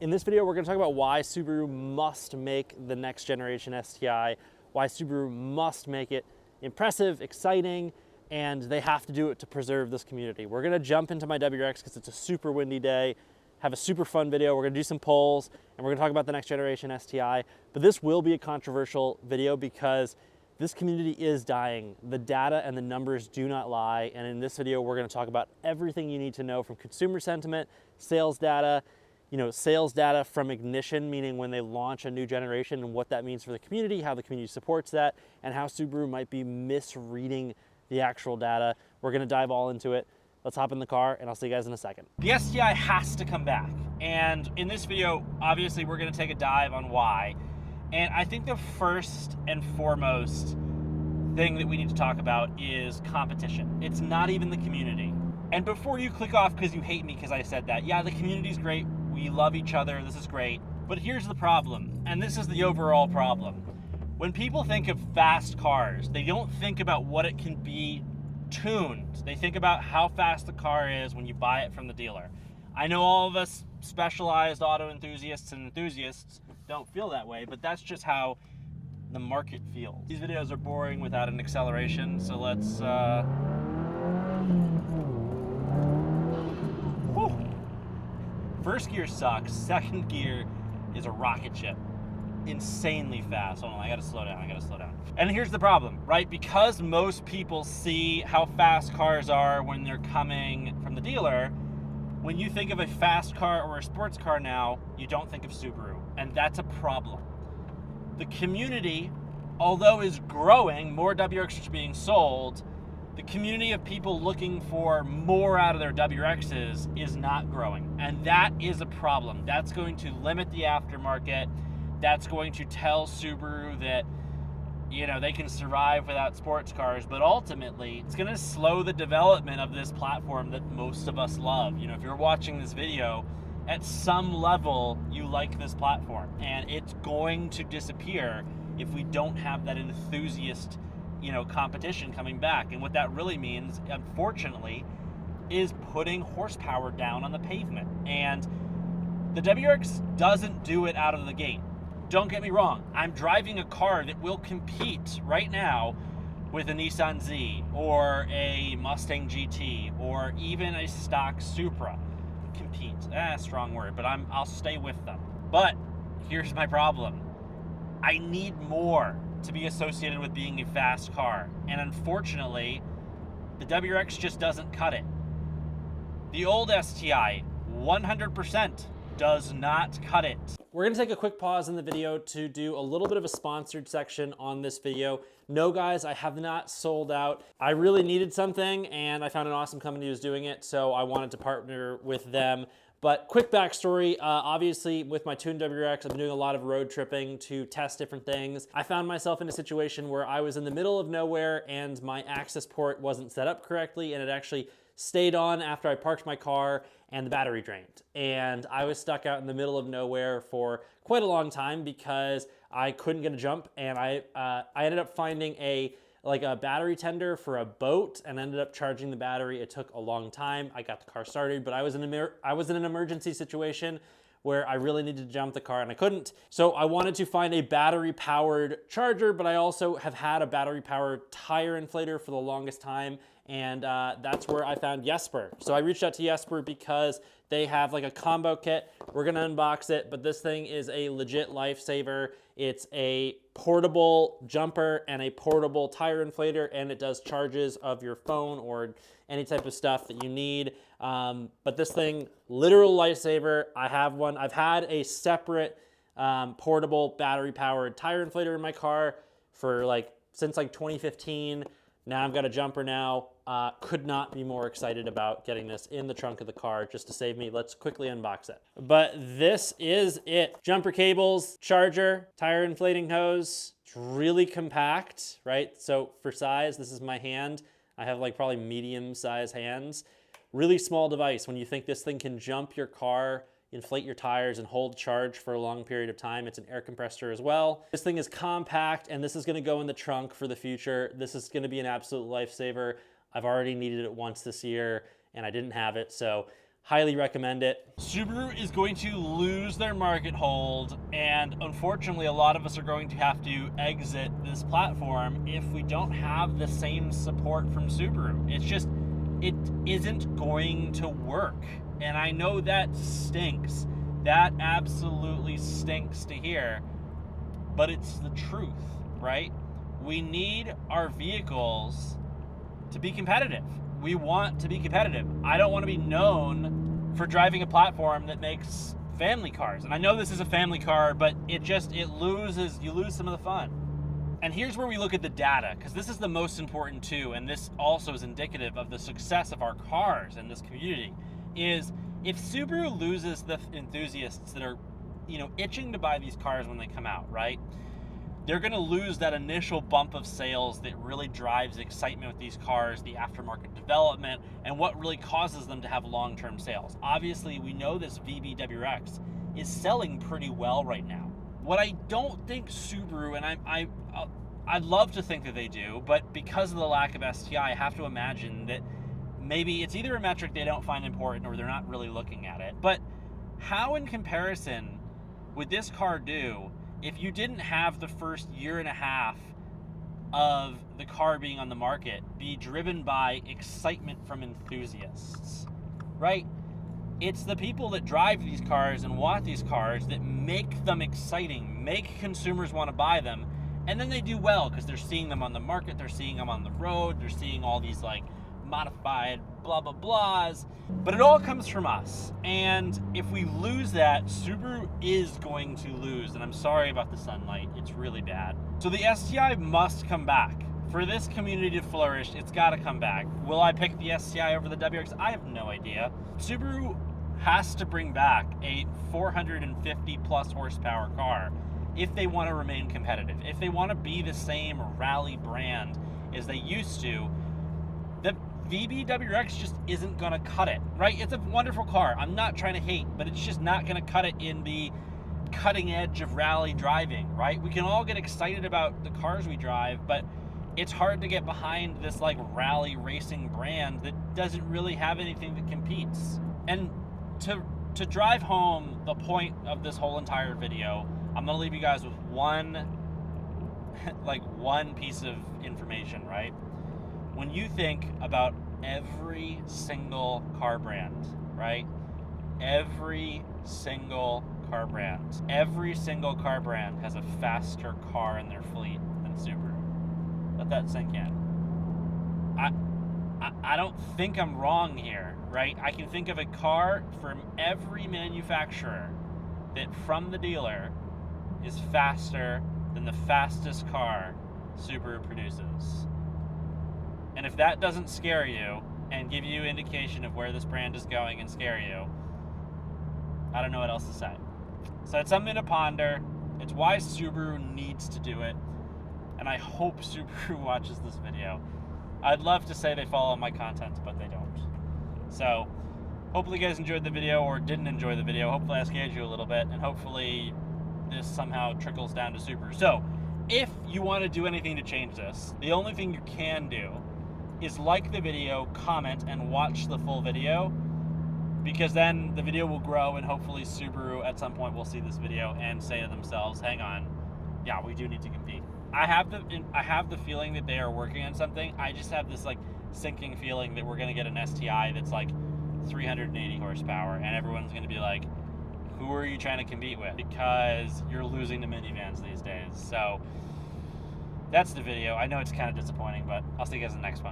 In this video, we're going to talk about why Subaru must make the next generation STI, why Subaru must make it impressive, exciting, and they have to do it to preserve this community. We're going to jump into my WRX because it's a super windy day, have a super fun video. We're going to do some polls, and we're going to talk about the next generation STI. But this will be a controversial video because this community is dying. The data and the numbers do not lie. And in this video, we're going to talk about everything you need to know from consumer sentiment, sales data, sales data from ignition, meaning when they launch a new generation and what that means for the community, how the community supports that, and how Subaru might be misreading the actual data. We're gonna dive all into it. Let's hop in the car and I'll see you guys in a second. The STI has to come back. And in this video, obviously we're gonna take a dive on why. And I think the first and foremost thing that we need to talk about is competition. It's not even the community. And before you click off because you hate me because I said that, yeah, the community's great. We love each other, this is great. But here's the problem, and this is the overall problem. When people think of fast cars, they don't think about what it can be tuned. They think about how fast the car is when you buy it from the dealer. I know all of us specialized auto enthusiasts and enthusiasts don't feel that way, but that's just how the market feels. These videos are boring without an acceleration, so let's First gear sucks, second gear is a rocket ship. Insanely fast. Hold on, I gotta slow down. And here's the problem, right? Because most people see how fast cars are when they're coming from the dealer, when you think of a fast car or a sports car now, you don't think of Subaru, and that's a problem. The community, although is growing, more WRXs are being sold, the community of people looking for more out of their WRXs is not growing. And that is a problem. That's going to limit the aftermarket. That's going to tell Subaru that, they can survive without sports cars. But ultimately, it's going to slow the development of this platform that most of us love. If you're watching this video, at some level, you like this platform. And it's going to disappear if we don't have that enthusiast competition coming back. And what that really means, unfortunately, is putting horsepower down on the pavement. And the WRX doesn't do it out of the gate. Don't get me wrong, I'm driving a car that will compete right now with a Nissan Z or a Mustang GT or even a stock Supra. Compete, strong word, but I'll stay with them. But here's my problem. I need more to be associated with being a fast car. And unfortunately, the WRX just doesn't cut it. The old STI, 100% does not cut it. We're gonna take a quick pause in the video to do a little bit of a sponsored section on this video. No guys, I have not sold out. I really needed something and I found an awesome company who was doing it, so I wanted to partner with them. But quick backstory, obviously with my tuned WRX, I've been doing a lot of road tripping to test different things. I found myself in a situation where I was in the middle of nowhere and my access port wasn't set up correctly, and it actually stayed on after I parked my car and the battery drained. And I was stuck out in the middle of nowhere for quite a long time because I couldn't get a jump, and I ended up finding a battery tender for a boat and ended up charging the battery. It took a long time. I got the car started, but I was in an emergency situation where I really needed to jump the car and I couldn't. So I wanted to find a battery powered charger, but I also have had a battery powered tire inflator for the longest time. And that's where I found Yesper. So I reached out to Yesper because they have like a combo kit. We're gonna unbox it, but this thing is a legit lifesaver. It's a portable jumper and a portable tire inflator, and it does charges of your phone or any type of stuff that you need. But this thing, literal lifesaver. I have one. I've had a separate portable battery powered tire inflator in my car for since 2015. Now I've got a jumper now. Could not be more excited about getting this in the trunk of the car just to save me. Let's quickly unbox it. But this is it. Jumper cables, charger, tire inflating hose. It's really compact, right? So for size, this is my hand. I have probably medium size hands. Really small device. When you think this thing can jump your car, inflate your tires, and hold charge for a long period of time. It's an air compressor as well. This thing is compact, and this is gonna go in the trunk for the future. This is gonna be an absolute lifesaver. I've already needed it once this year, and I didn't have it, so Highly recommend it. Subaru is going to lose their market hold, and unfortunately a lot of us are going to have to exit this platform if we don't have the same support from Subaru. It isn't going to work. And I know that stinks. That absolutely stinks to hear, but it's the truth, right? We need our vehicles to be competitive. We want to be competitive. I don't want to be known for driving a platform that makes family cars. And I know this is a family car, but you lose some of the fun. And here's where we look at the data, because this is the most important too, and this also is indicative of the success of our cars in this community, is if Subaru loses the enthusiasts that are, itching to buy these cars when they come out, right? They're going to lose that initial bump of sales that really drives excitement with these cars, the aftermarket development, and what really causes them to have long-term sales. Obviously, we know this VB WRX is selling pretty well right now. What I don't think Subaru, and I'd love to think that they do, but because of the lack of STI, I have to imagine that maybe it's either a metric they don't find important or they're not really looking at it. But how in comparison would this car do if you didn't have the first year and a half of the car being on the market be driven by excitement from enthusiasts, right? It's the people that drive these cars and want these cars that make them exciting, make consumers want to buy them, and then they do well because they're seeing them on the market, they're seeing them on the road, they're seeing all these like modified blah blah blahs, but it all comes from us. And if we lose that, Subaru is going to lose, and I'm sorry about the sunlight, it's really bad. So the STI must come back. For this community to flourish, it's got to come back. Will I pick the STI over the WRX? I have no idea. Subaru has to bring back a 450 plus horsepower car if they want to remain competitive, if they want to be the same rally brand as they used to. The VB WRX just isn't going to cut it, right? It's a wonderful car. I'm not trying to hate, but it's just not going to cut it in the cutting edge of rally driving, right? We can all get excited about the cars we drive, but it's hard to get behind this like rally racing brand that doesn't really have anything that competes. And to drive home the point of this whole entire video, I'm going to leave you guys with one piece of information, right? When you think about every single car brand, right? Every single car brand has a faster car in their fleet than Subaru. Let that sink in. I don't think I'm wrong here, right? I can think of a car from every manufacturer that from the dealer is faster than the fastest car Subaru produces. And if that doesn't scare you and give you indication of where this brand is going and scare you, I don't know what else to say. So it's something to ponder. It's why Subaru needs to do it. And I hope Subaru watches this video. I'd love to say they follow my content, but they don't. So hopefully you guys enjoyed the video or didn't enjoy the video. Hopefully I scared you a little bit, and hopefully this somehow trickles down to Subaru. So if you want to do anything to change this, the only thing you can do is like the video, comment, and watch the full video, because then the video will grow and hopefully Subaru at some point will see this video and say to themselves, hang on, yeah, we do need to compete. I have the feeling that they are working on something. I just have this like sinking feeling that we're going to get an STI that's like 380 horsepower and everyone's going to be like, who are you trying to compete with? Because you're losing to minivans these days. So that's the video. I know it's kind of disappointing, but I'll see you guys in the next one.